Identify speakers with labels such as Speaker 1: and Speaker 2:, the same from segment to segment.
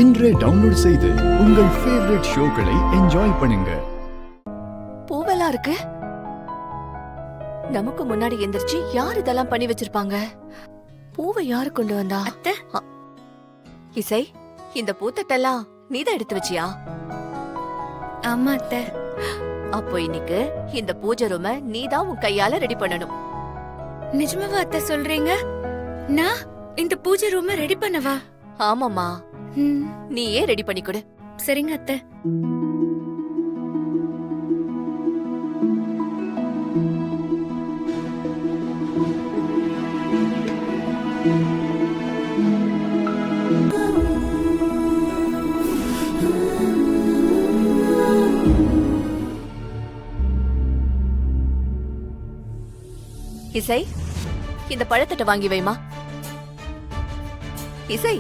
Speaker 1: இன்றே டவுன்லோட் செய்து உங்கள் ஃபேவரட் ஷோக்களை என்ஜாய் பண்ணுங்க.
Speaker 2: பூவெல்லாம் இருக்கு. நமக்கு முன்னாடி எந்திரிச்சு யார் இதெல்லாம் பண்ணி வச்சிருப்பாங்க? பூவை யாரு கொண்டு வந்தா?
Speaker 3: அத்தை.
Speaker 2: இசை, இந்த பூத்தட்டெல்லாம் நீதான் எடுத்து வச்சியா?
Speaker 3: ஆமா அத்தை.
Speaker 2: அப்போ இன்னைக்கு இந்த பூஜை ரூம நீதான் உன் கையால ரெடி பண்ணணும்.
Speaker 3: நிஜமாவா அத்தை சொல்றீங்க? நான் இந்த பூஜை ரூம ரெடி பண்ணவா?
Speaker 2: ஆமாமா, நீயே ரெடி பண்ணி கொடு.
Speaker 3: சரிங்க அத்தை.
Speaker 2: இசை, இந்த பழத்தட்டை வாங்கி வைமா. இசை,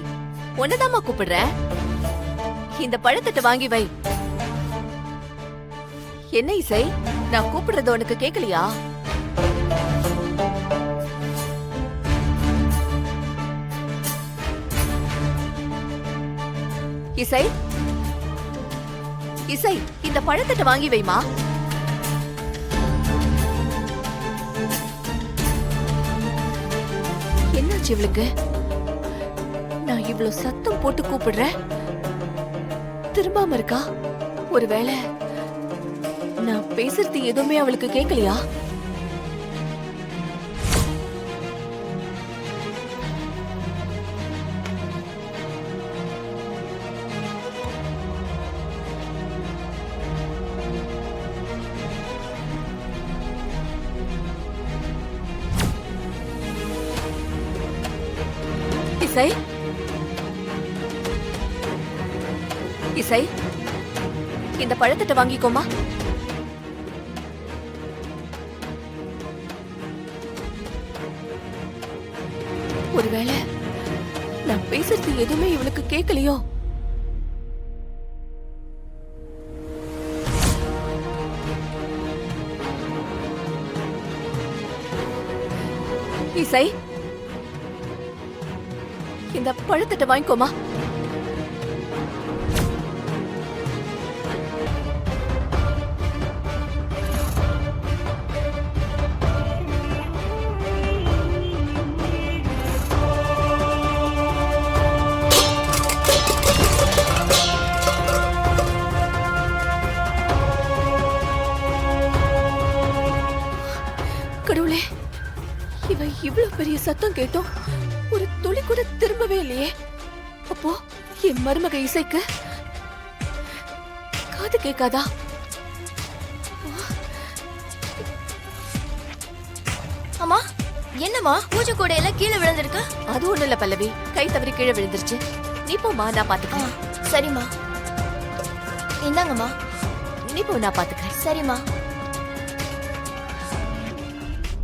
Speaker 2: உன்னதாமா கூப்பிடுற. இந்த பழத்தட்டை வாங்கி வை. என்ன இசை, நான் கூப்பிடுறது உனக்கு கேக்கலையா? இசை, இசை, இந்த பழத்தட்டை வாங்கி வைமா. என்னாச்சு இவளுக்கு? நான் இவ்வளவு சத்தம் போட்டு கூப்பிடுறேன், திரும்பாம இருக்கா? ஒருவேளை நான் பேசுறது எதுவுமே அவளுக்கு கேட்கலையா? இசை, இசை, இந்த பழத்தட்டை வாங்கிக்கோமா. ஒருவேளை நான் பேசுறது எதுவுமே இவளுக்கு கேட்கலையோ? இசை, இந்த பழத்தட்டை வாங்கிக்கோமா. கடவுளே, இவ இவ்வளவு பெரிய சத்தம் கேட்டோம் ஒரு துளி கூட திரும்பவே இல்லையே. அப்போ என் மருமக இசைக்கு காது கேட்காதா?
Speaker 3: அம்மா, என்னம்மா பூஜை கூடையில கீழே விழுந்திருக்கு?
Speaker 2: அது ஒண்ணு இல்ல பல்லவி, கை தவறி கீழே விழுந்துருச்சு. நீ போமா, நான் பாத்துக்கிறேன்.
Speaker 3: சரிம்மா. இந்தாங்கம்மா.
Speaker 2: நீ போ, நான் பாத்துக்கிறேன்.
Speaker 3: சரிம்மா.